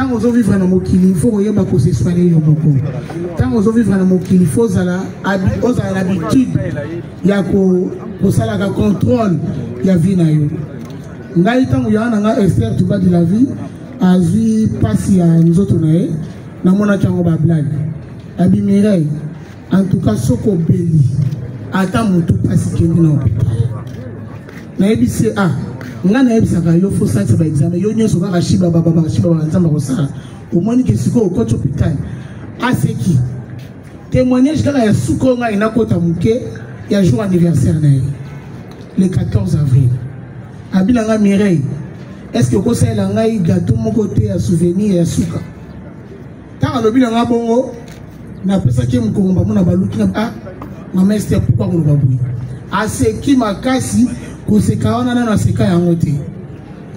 Tant aux vivre dans mon kili, il faut que se soigner au moko. Tant aux vivre dans mon kili, il faut l'habitude. Il y a un contrôle. Il y a vie na yo. Ngai tant il y a un Esther tu vas de la vie. Azi passe à nous autres nae. Na mona chango ba blague. Abi Mireille. En tout cas soko beli. Attends mon tout passe qui est dans l'hôpital. Na ebi c'est ah. Nga na ebi saka yo faut ça ba examen. Yo nyo soka shiba baba nzamba ko sala. Au moins que siko au coach hôpital. Aseki. Témoignage kala ya suko nga inakota muke ya jour anniversaire na le 14 avril. Abilanga Mireille. Est-ce que vous savez un gâteau mon côté à souvenir et à souka? Tant que le nga bongo, na pesa qui me combat mon abaluki na ah maman c'était pourquoi on va bouiller. À ce qui m'a cassé, que c'est quand on a na se ka yangote.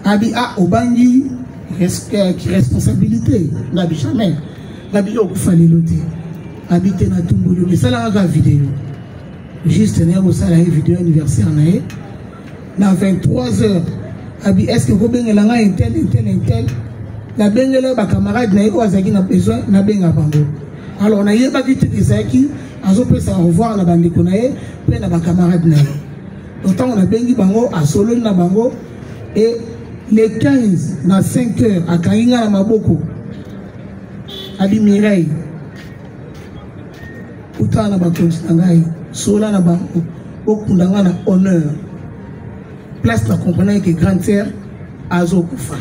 Abi ah obangi responsabilité. Nabi jamais. Nabi yo kufali loté. Habiter na tumbulu mais ça la vidéo. Juste né au sala vidéo anniversaire na 23h. Abi est-ce que vous avez un tel la bengele ba camarade na iko azaki na besoin na benga bango. Alors on a yeba ki tezaki azo pesa revoir na bandiko na ye pe na ba camarade na ye. Autant on a bengi bango a solo na bango et les 15 na 5h à kainga na maboko. Abi Mireille utana ba konstangai sola na bango okundanga na honneur. Place la compagnie que grande sœur Azo Koufa.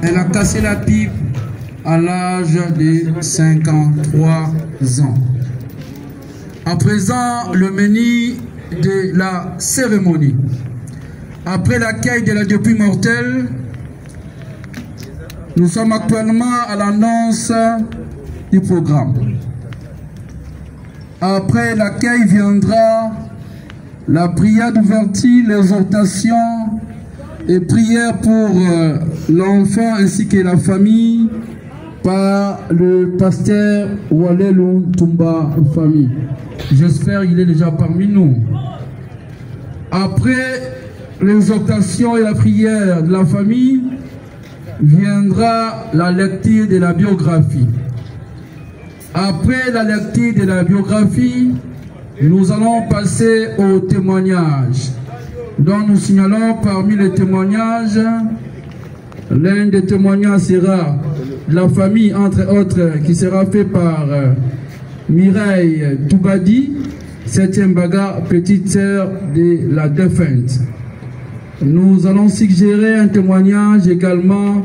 Elle a cassé la pipe à l'âge de 53 ans. À présent, le menu de la cérémonie. Après l'accueil de la dépouille mortelle, nous sommes actuellement à l'annonce du programme. Après l'accueil viendra la prière d'ouverture, l'exhortation et prière pour l'enfant ainsi que la famille par le pasteur Walelou Tumba famille. J'espère qu'il est déjà parmi nous. Après l'exhortation et la prière de la famille, viendra la lecture de la biographie. Après la lecture de la biographie, nous allons passer au témoignage. Donc nous signalons parmi les témoignages, l'un des témoignages sera de la famille, entre autres, qui sera fait par Mireille Toubadi, 7e bagarre, petite sœur de la défunte. Nous allons suggérer un témoignage également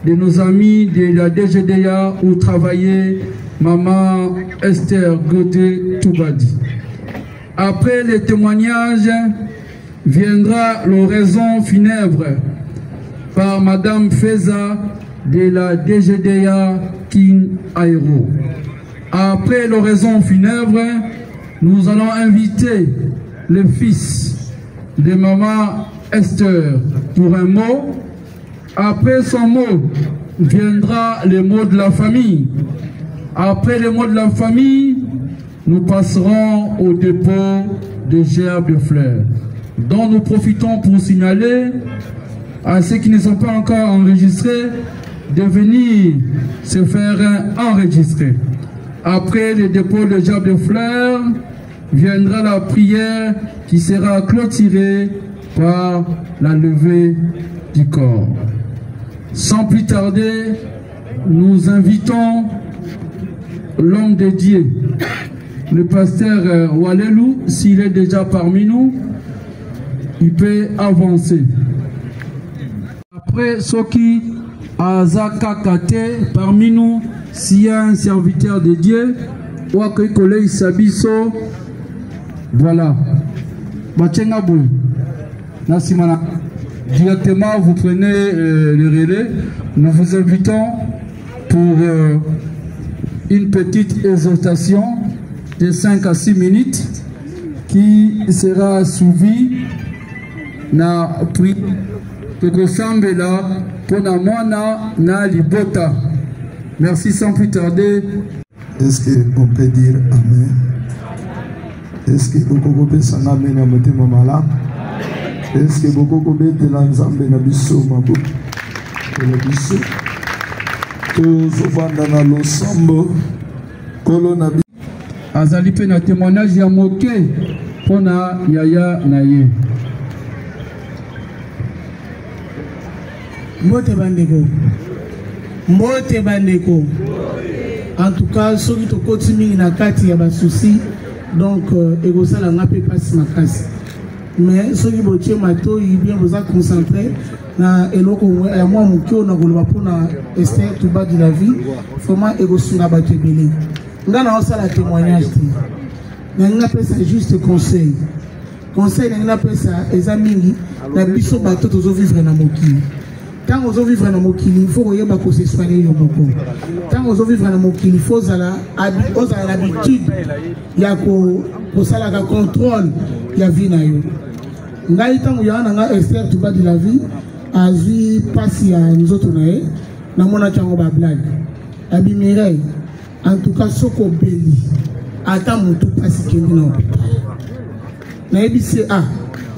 de nos amis de la DGDA où travaillait maman Esther Gauthier Toubadi. Après les témoignages, viendra l'oraison funèbre par madame Feza de la DGDA King Aero. Après l'oraison funèbre, nous allons inviter le fils de maman Esther pour un mot. Après son mot, viendra le mot de la famille. Après le mot de la famille, nous passerons au dépôt de gerbes de fleurs, dont nous profitons pour signaler à ceux qui ne sont pas encore enregistrés de venir se faire enregistrer. Après le dépôt de gerbes de fleurs, viendra la prière qui sera clôturée par la levée du corps. Sans plus tarder, nous invitons l'homme de Dieu, le pasteur Walelou, s'il est déjà parmi nous, il peut avancer. Après Soki Azaka Kate, parmi nous, s'il y a un serviteur de Dieu, ou à Kolei Sabiso, voilà. Directement, vous prenez le relais. Nous vous invitons pour une petite exhortation de 5 à 6 minutes qui sera suivie na prière que ressemble là pour na mwana na libota. Merci sans plus tarder. Est-ce qu'on peut dire Amen? Est-ce que beaucoup de gens ont été amen à malam? Est-ce que beaucoup de gens ont été biso mabu? Le biso. Tous vendana l'ensemble. Colonna. Azali pe na témoignage ya moke pona yaya na ye. Mbote bandeko. Mbote bandeko. En tout cas, ceux qui ont continué na kati ya ba souci, donc egosala ngape passe makasi. Mais ceux qui ont mato, ils bien vous a concentré na eloko ya moi mukio na goloba pona Esther Touba de la vie, vraiment egosuna ba tebele. Ngana osala témoignage ti. Na ngape ça juste conseil. Conseil na ngape ça ezamingi na biso bato tozo vivre na mokili. Quand on vit dans mon kili, il faut que se soigner le moko. Quand on vit dans mon kili, il faut l'habitude. Il y a un contrôle. Il y a vie. Il y a un Esther Touba de la vie. A vu passer à nous autres. Dans mon attention, blague. Abi Mireille. En tout cas, ce qu'on bélit. Attends, mon tout passe qui est dans l'hôpital. Naïbi c'est A.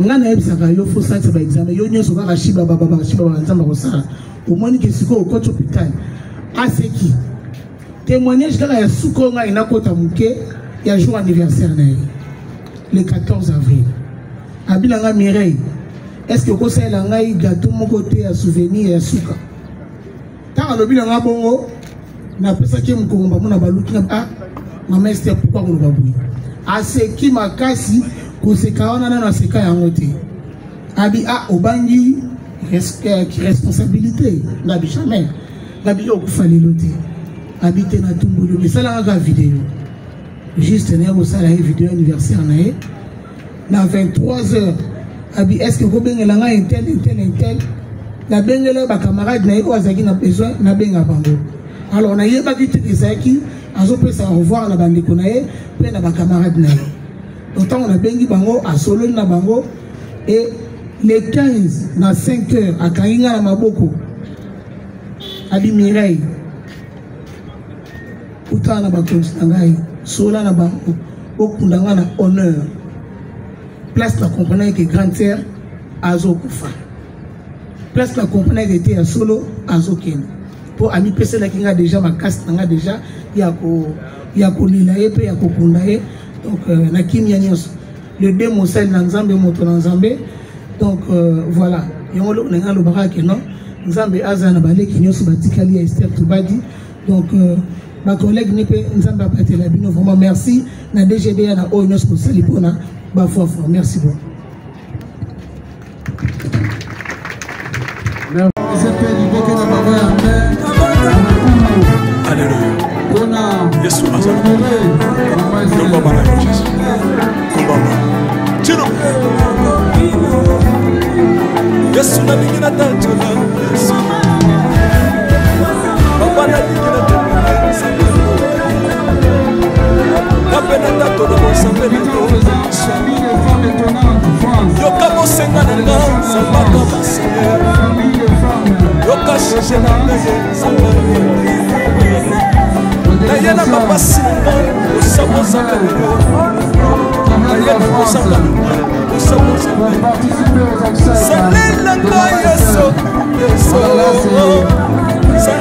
Ngana ebisaka yo fo sante ba examen yo nyoso ka shiba baba shiba ba nzamba ko sala au moins que siko ko hôpital aseki témoignage kala ya suko nga ina kota muke ya jour anniversaire na le 14 avril abila nga Mireille est-ce que ko sala ngai gâteau moko te ya souvenir ya suka ta alobila nga bongo na pesa ke mkongo mona baluki na mama Esther pourquoi ko babui aseki makasi kusekaona na seka ya ngote abi obangi responsabilité. Nabi jamais. Nabi yo kufali loté. Habiter na Tumbulu. Mais ça là la vidéo. Juste une vidéo anniversaire naé. Na 23h. Abi est-ce que vous avez un tel. La bengele ba camarade naé ko azaki na besoin na benga bango. Alors on a yeba dit que Zaki azo pesa revoir na bandeko naé pe na ba camarade naé. Autant on a bengi bango à solo na bango et les 15 na 5h à Kainga na Maboko Abi Mireille Uta na ba konstangai sola na bango okundanga na honneur place la compagnie que grande terre azo kufa place la compagnie que était à solo azo ken pour ami pesa la kinga déjà ma casse nanga déjà ya ko lila epe ya ko kundae donc na kimia nyos le démon sel na nzambe moto na nzambe donc voilà yongolo nga lo baraka non nzambe azana baleki nyos batikali ya Esther Toubadi donc ma collègue nipe nzambe apatela bino vraiment merci na DGD na o nyos ko salipona ba fofo merci beaucoup. Alléluia. Yesu azali. Komba bana Jésus. Komba bana. Tino. Yesu na bingina tantola. Yesu. Papa na bingina tantola. Kapena tantola mosambe tantola. Yoka mosenga nanga samba kama Seigneur. Yoka shije nanga samba. Nayana mapasi nanga usabo zambe. Nayana usabo zambe. Salela nga Yesu. Salela nga Yesu.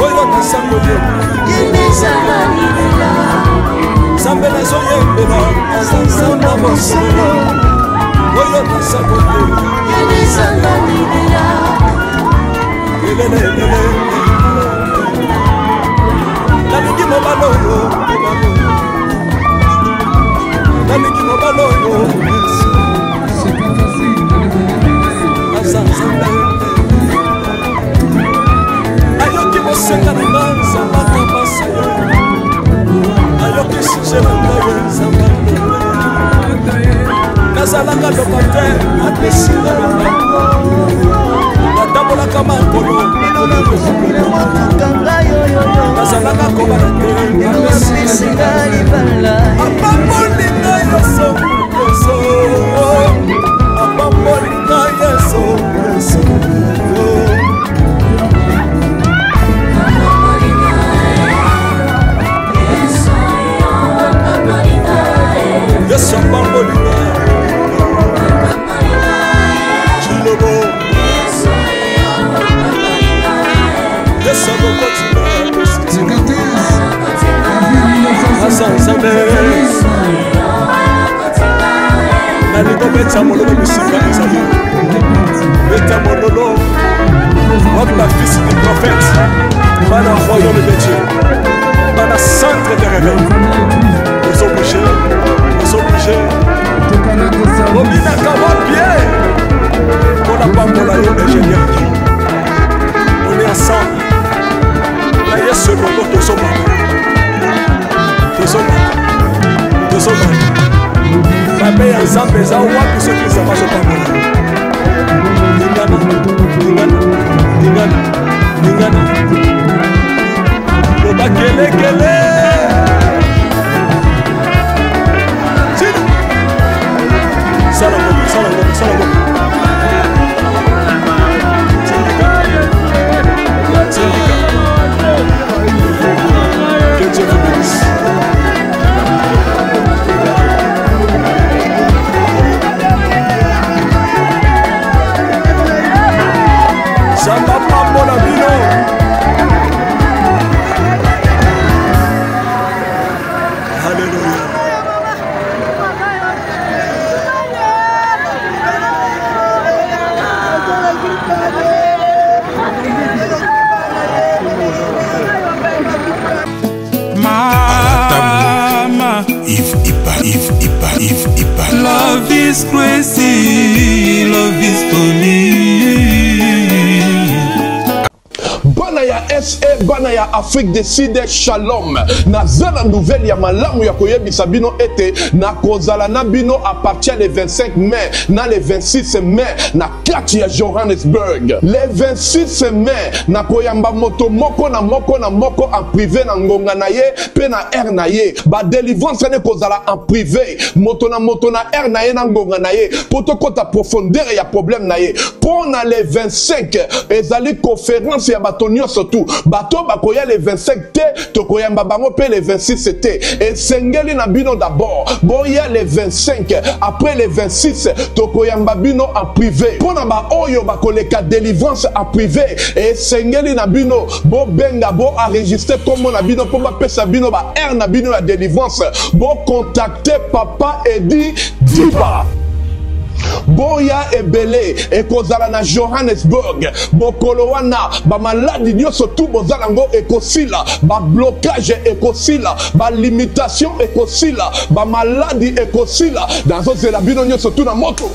oyo nasangoli Zambe nazoyembela Zamba mosolo oyo nasangoli nalingi mobalo oyo nalingi mobalo oyo ayoki bosenga na nga nzambaka basa ayoki suje na ngai nzambaka nazalaka lokater apesinga na natambolaka makolo nazalaka kobala te apambolinga yeso apambolinga yeso yesu apambolinga chilobo yesu akokotina nalingo beta mololo bisika ezali beta mololo wabila fils du prophète bana royaume de Dieu bana centre de réveil aux obligés obinaka wapie mpona pambola yo ingénieur on est ensemble na yesu elongo tozomaka mabe ya nzambe eza wapi soki nzambe azopambola lingana loba kelekele sala ngombe que Dieu vous bénisse. Samba pambola bino. Alléluia. Mama, Yves Ipa. Love is crazy, love is funny. Bana ya SA, bana ya Afrique du Sud, shalom. Nazana nouvelle ya malamu ya koyebisa bino ete na kozala na bino à partir le 25 mai, na le 26 mai, na kati ya Johannesburg. Le 26 mai, na koyamba moto moko na moko en privé na ngonga na ye, pe na air na ye. Ba délivrance ne kozala en privé, moto na air na ye na ngonga na ye, poto kota profondeur ya problème na ye. Pona le 25, ezali conférence ya batonio surtout. Bato bakoya le 25 te, tokoyamba bango pe le 26 te. Et sengeli na bino d'abord. Boya le 25, après le 26, tokoyamba bino en privé. Pona ba oyo bakoleka délivrance en privé. Et sengeli na bino, bo benga, bo enregistré comme na bino, po ba pesa bino ba air na bino la délivrance. Bo contacter Papa Edi Diba. Boya ebele ekozala na Johannesburg bokolo wana ba maladi nyonso tu bozala ngo ekosila ba blocage ekosila ba limitation ekosila ba maladi ekosila dans zela bino nyonso tu na moto